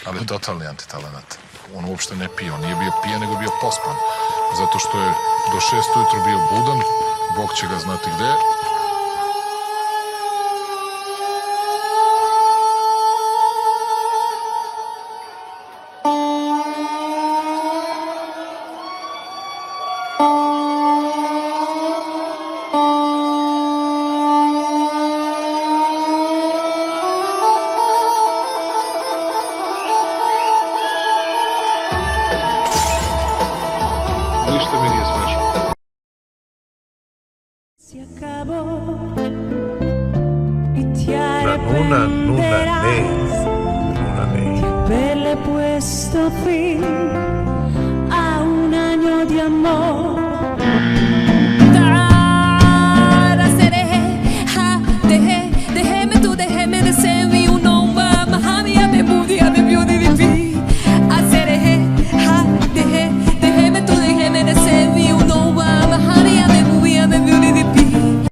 ali je totalni antitalenat. On uopšte ne pije, on nije bio pijen, nego bio pospan. Zato što je do 6 ujutru bio budan, Bog će ga znati gde. Ništa mi nije smešno. Si acabó y ti hai Nuna ne. averle puesto fin a un año de amor.